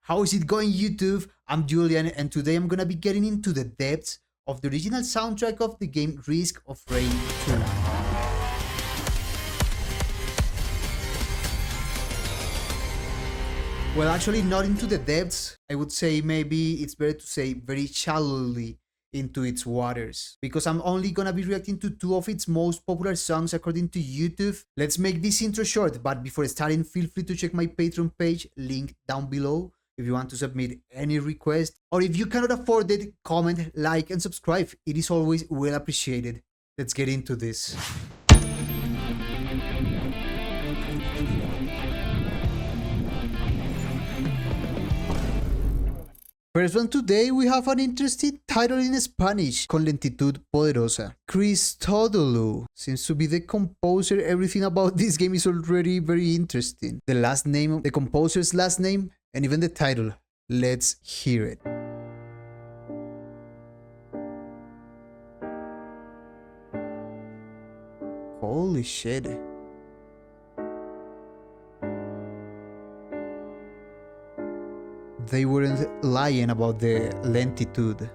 How is it going, YouTube? I'm Julian, and today I'm gonna be getting into the depths of the original soundtrack of the game Risk of Rain 2. Well, actually not into the depths. I would say maybe it's better to say very shallowly into its waters, because I'm only gonna be reacting to two of its most popular songs according to YouTube. Let's make this intro short, but before starting, feel free to check my Patreon page, link down below, if you want to submit any request, or if you cannot afford it, comment, like, and subscribe. It is always well appreciated. Let's get into this. First one today, we have an interesting title in Spanish, con Lentitud Poderosa. Christodoulou seems to be the composer. Everything about this game is already very interesting. The last name, the composer's last name, and even the title. Let's hear it. Holy shit. They weren't lying about the lentitude.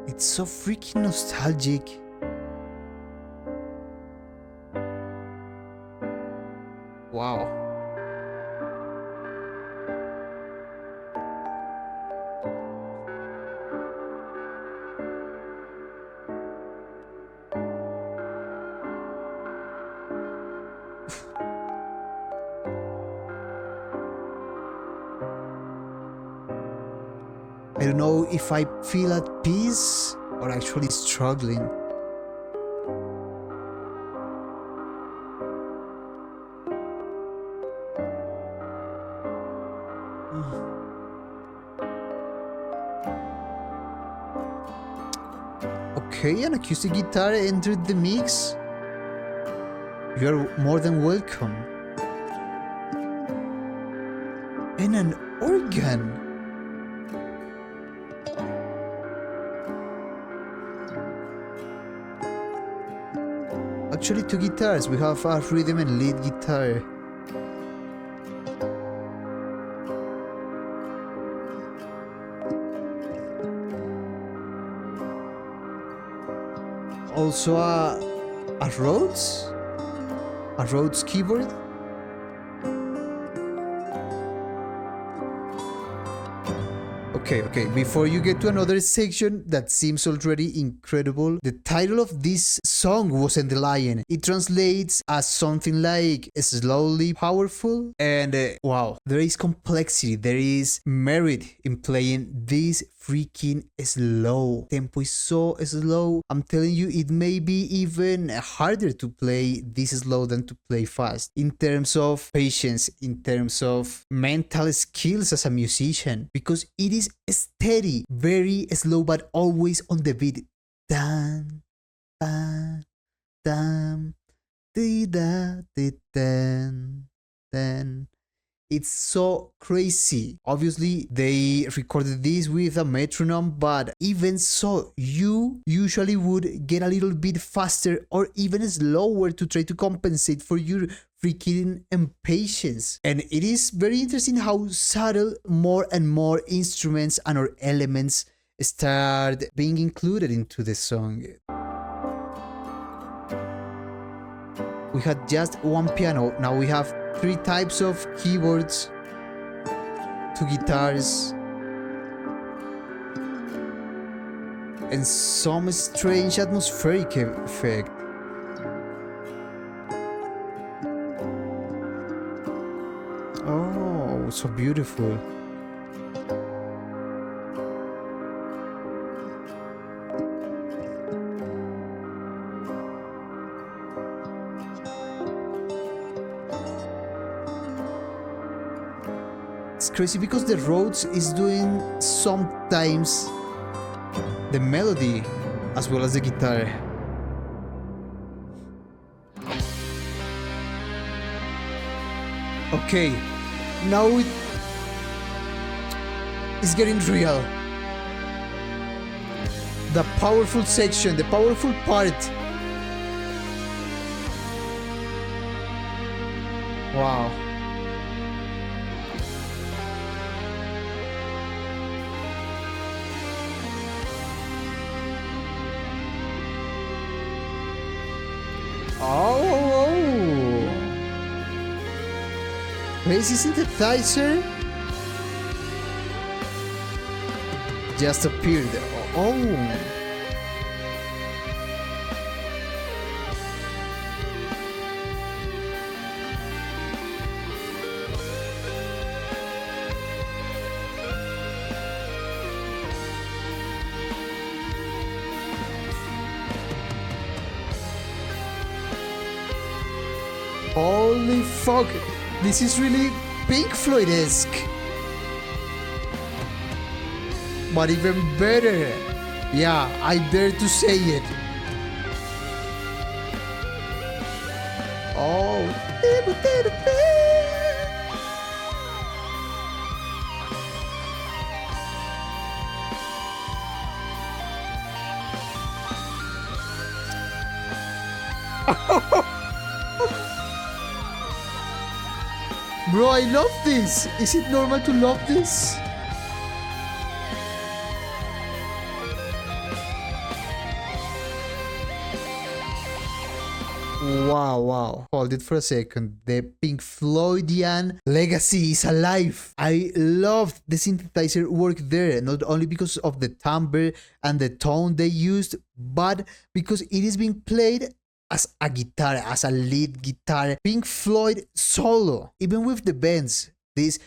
It's so freaking nostalgic. Wow. I don't know if I feel at peace or actually struggling. Okay, an acoustic guitar entered the mix. You are more than welcome. And an organ. Actually, two guitars. We have a rhythm and lead guitar. Also a Rhodes keyboard. Okay, before you get to another section that seems already incredible, the title of this song wasn't the lion. It translates as something like slowly powerful, and wow, there is complexity, there is merit in playing this freaking slow. Tempo is so slow. I'm telling you, it may be even harder to play this slow than to play fast. In terms of patience, in terms of mental skills as a musician, because it is steady, very slow, but always on the beat. Dan, dan, dan, di da, di dan, dan. It's so crazy. Obviously, they recorded this with a metronome, but even so, you usually would get a little bit faster or even slower to try to compensate for your freaking impatience. And it is very interesting how subtle more and more instruments and or elements start being included into the song. We had just one piano, now we have 3 types of keyboards, 2 guitars, and some strange atmospheric effect. Oh, so beautiful. It's crazy because the Rhodes is doing sometimes the melody as well as the guitar. Okay, now is getting real. The powerful section, the powerful part. Wow. Oh. Crazy synthesizer just appeared. Oh. Holy fuck, this is really Pink Floyd-esque. But even better. Yeah, I dare to say it. Oh. Bro, I love this. Is it normal to love this? Wow. Hold it for a second. The Pink Floydian legacy is alive. I loved the synthesizer work there, not only because of the timbre and the tone they used, but because it is being played as a guitar, as a lead guitar. Pink Floyd solo, even with the bends. This,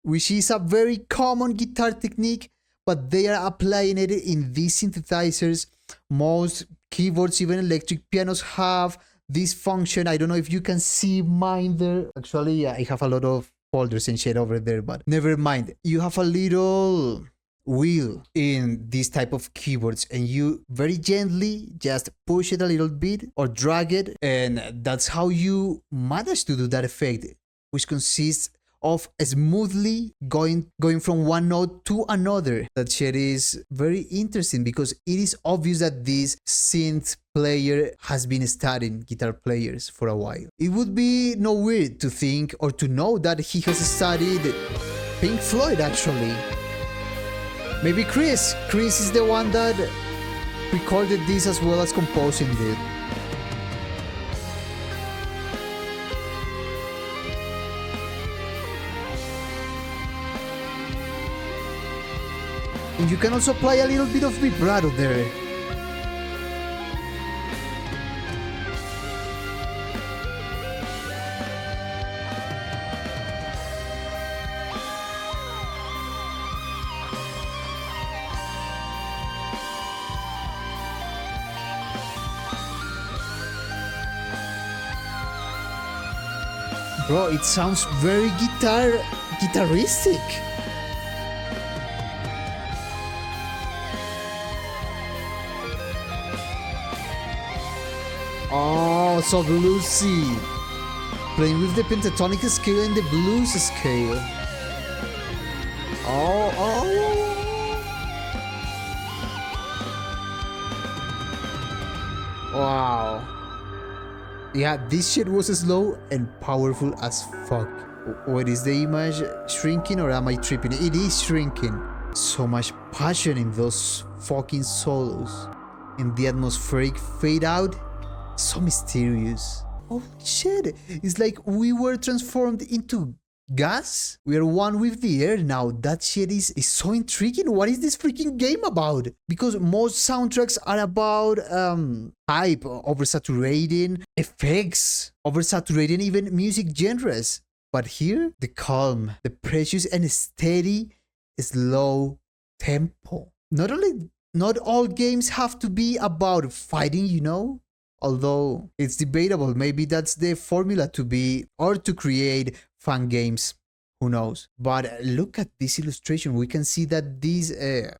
which is a very common guitar technique, but they are applying it in these synthesizers. Most keyboards, even electric pianos, have this function. I don't know if you can see mine there. Actually, I have a lot of folders and shit over there, but never mind. You have a little wheel in this type of keyboards, and you very gently just push it a little bit or drag it, and that's how you manage to do that effect, which consists of smoothly going from one note to another. That shit is very interesting because it is obvious that this synth player has been studying guitar players for a while. It would be no weird to think or to know that he has studied Pink Floyd actually. Maybe Chris is the one that recorded this as well as composing it. And you can also apply a little bit of vibrato there. Bro, it sounds very guitaristic. Oh, so bluesy. Playing with the pentatonic scale and the blues scale. Oh. Wow. Yeah, this shit was slow and powerful as fuck. What is the image shrinking or am I tripping? It is shrinking. So much passion in those fucking solos. And the atmospheric fade out. So mysterious. Oh shit, it's like we were transformed into gas. We are one with the air now. That shit is so intriguing. What is this freaking game about? Because most soundtracks are about hype, oversaturating effects, oversaturating even music genres. But here, the calm, the precious and steady, slow tempo. Not all games have to be about fighting, you know? Although it's debatable, maybe that's the formula to be or to create fun games. Who knows? But look at this illustration. We can see that this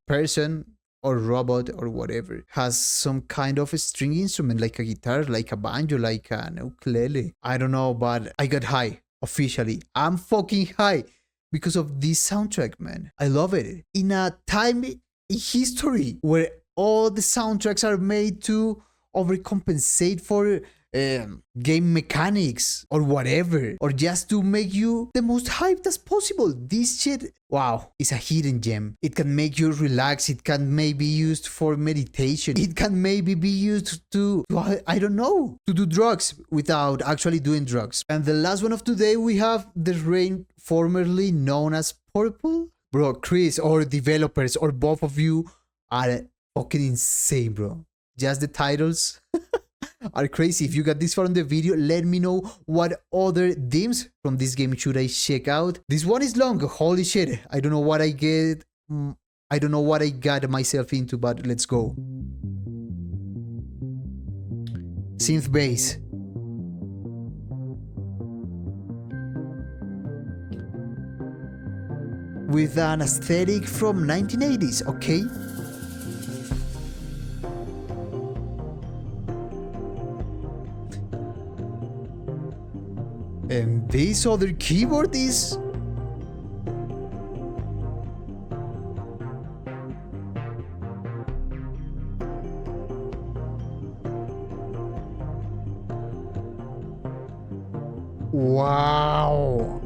person or robot or whatever has some kind of a string instrument, like a guitar, like a banjo, like an ukulele. I don't know, but I got high. Officially, I'm fucking high. because of this soundtrack, man. I love it. In a time in history where all the soundtracks are made to overcompensate for game mechanics or whatever, or just to make you the most hyped as possible. This shit, wow, is a hidden gem. It can make you relax. It can maybe used for meditation. It can maybe be used to I don't know, to do drugs without actually doing drugs. And the last one of today, we have the rain, formerly known as purple. Bro, Chris, or developers, or both of you are fucking insane, bro. Just the titles are crazy. If you got this far on the video, let me know what other themes from this game should I check out. This one is long. Holy shit. I don't know what I get. I don't know what I got myself into, but let's go. Synth bass. With an aesthetic from 1980s, okay? And this other keyboard is... wow.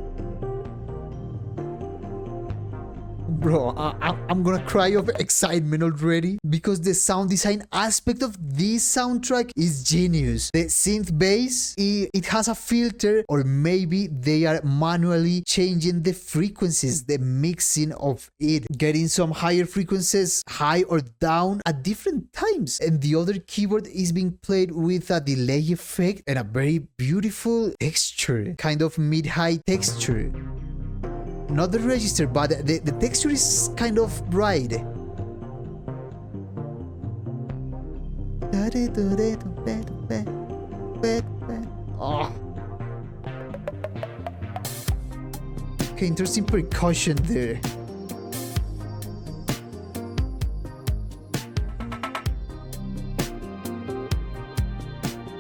Bro, I'm gonna cry of excitement already because the sound design aspect of this soundtrack is genius. The synth bass, it has a filter, or maybe they are manually changing the frequencies, the mixing of it, getting some higher frequencies high or down at different times. And the other keyboard is being played with a delay effect and a very beautiful texture, kind of mid-high texture. Not the register, but the texture is kind of bright. Oh. Okay, interesting percussion there.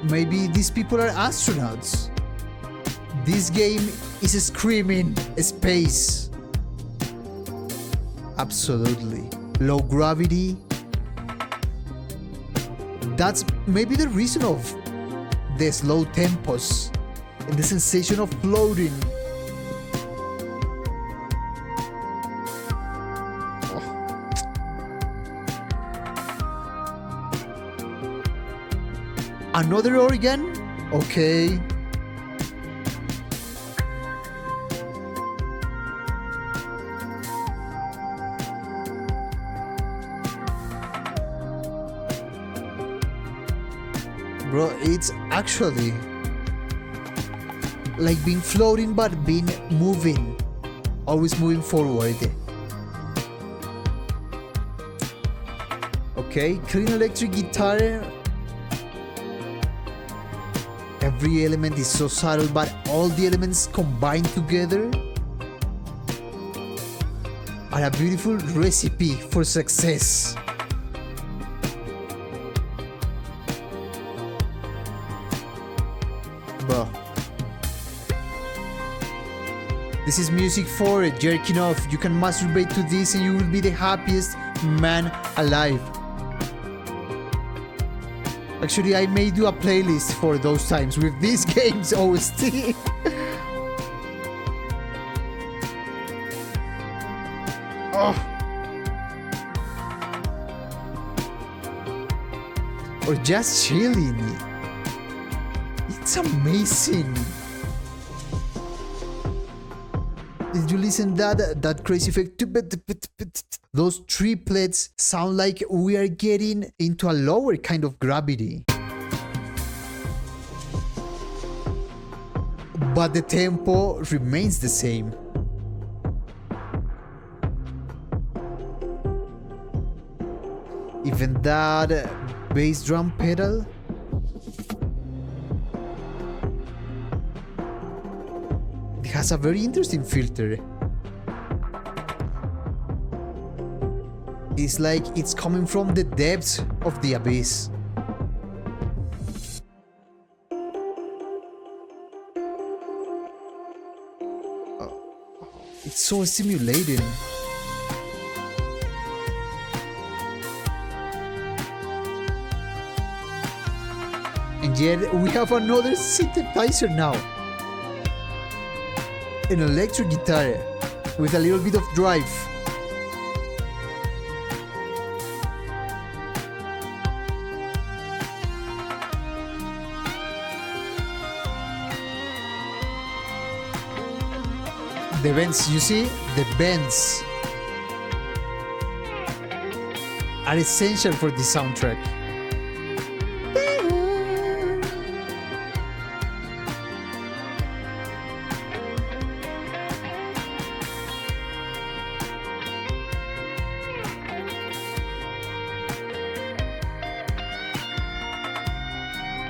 Maybe these people are astronauts. This game is screaming space. Absolutely. Low gravity. That's maybe the reason of the slow tempos and the sensation of floating. Another organ? Okay. Bro, it's actually like being floating but being moving, always moving forward. Okay, clean electric guitar. Every element is so subtle, but all the elements combined together are a beautiful recipe for success. Bro, this is music for jerking off. You can masturbate to this and you will be the happiest man alive. Actually, I may do a playlist for those times with these games OST. Oh. Or just chilling. It's amazing. Did you listen that crazy effect? Those triplets sound like we are getting into a lower kind of gravity. But the tempo remains the same. Even that bass drum pedal. It has a very interesting filter. It's like it's coming from the depths of the abyss. It's so stimulating. And yet we have another synthesizer now. An electric guitar with a little bit of drive. The bends, you see? The bends are essential for the soundtrack.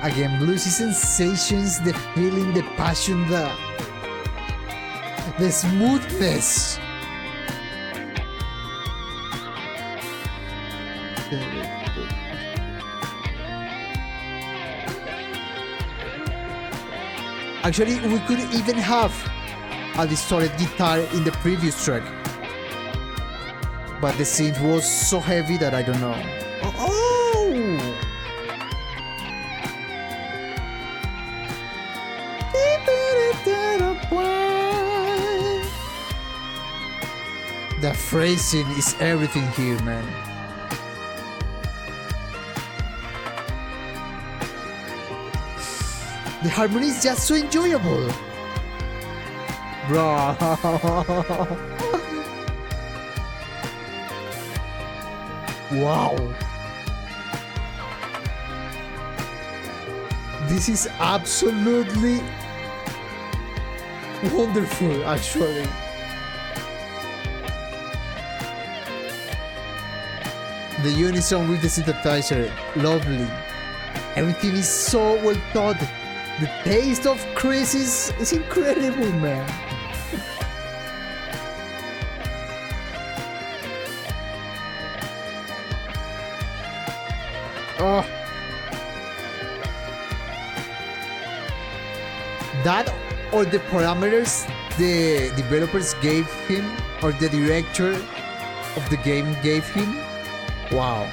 Again, bluesy sensations, the feeling, the passion, the smoothness. Actually, we could even have a distorted guitar in the previous track, but the synth was so heavy that I don't know. Oh! The phrasing is everything here, man. The harmony is just so enjoyable. Bro. Wow. This is absolutely wonderful, actually. The unison with the synthesizer, lovely. Everything is so well thought. The taste of Chris is incredible, man. Oh. That or the parameters the developers gave him or the director of the game gave him. Wow.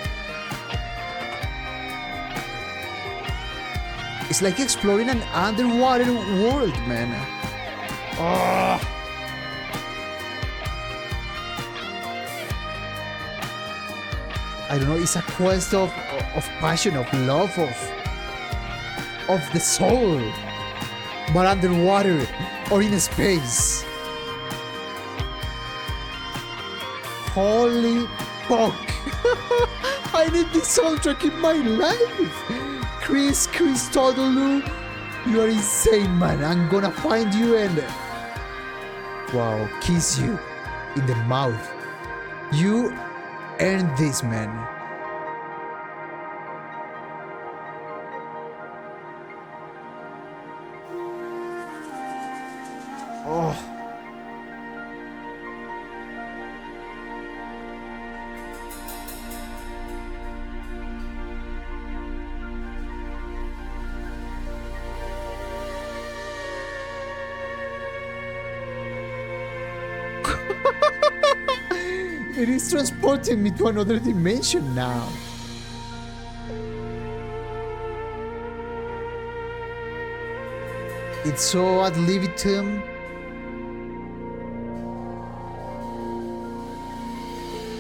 It's like exploring an underwater world, man. Oh. I don't know, it's a quest of passion, of love, of the soul. But underwater or in space. Holy fuck. I need this soundtrack in my life. Chris Todolu, you are insane, man. I'm gonna find you and wow, kiss you in the mouth. You earned this, man. Oh. It is transporting me to another dimension now. It's so ad libitum.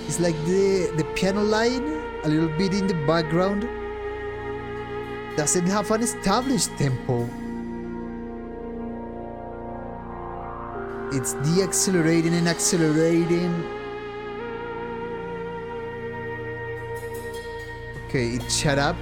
It's like the piano line, a little bit in the background, doesn't have an established tempo. It's deaccelerating and accelerating. Okay, it shut up.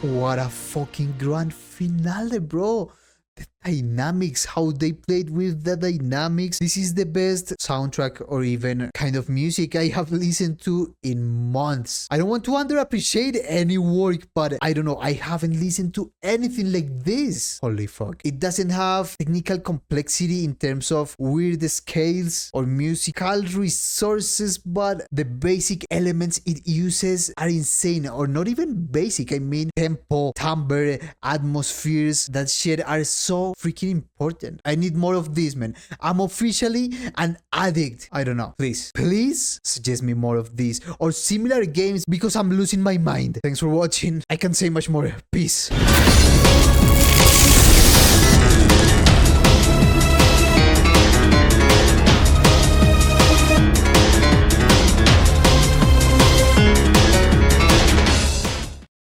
What a fucking grand finale, bro. The dynamics, how they played with the dynamics. This is the best soundtrack or even kind of music I have listened to in months. I don't want to underappreciate any work, but I don't know, I haven't listened to anything like this. Holy fuck. It doesn't have technical complexity in terms of weird scales or musical resources, but the basic elements it uses are insane, or not even basic. I mean, tempo, timbre, atmospheres, that shit are so freaking important. I need more of this, man. I'm officially an addict. I don't know. Please suggest me more of these or similar games because I'm losing my mind. Thanks for watching. I can't say much more. Peace.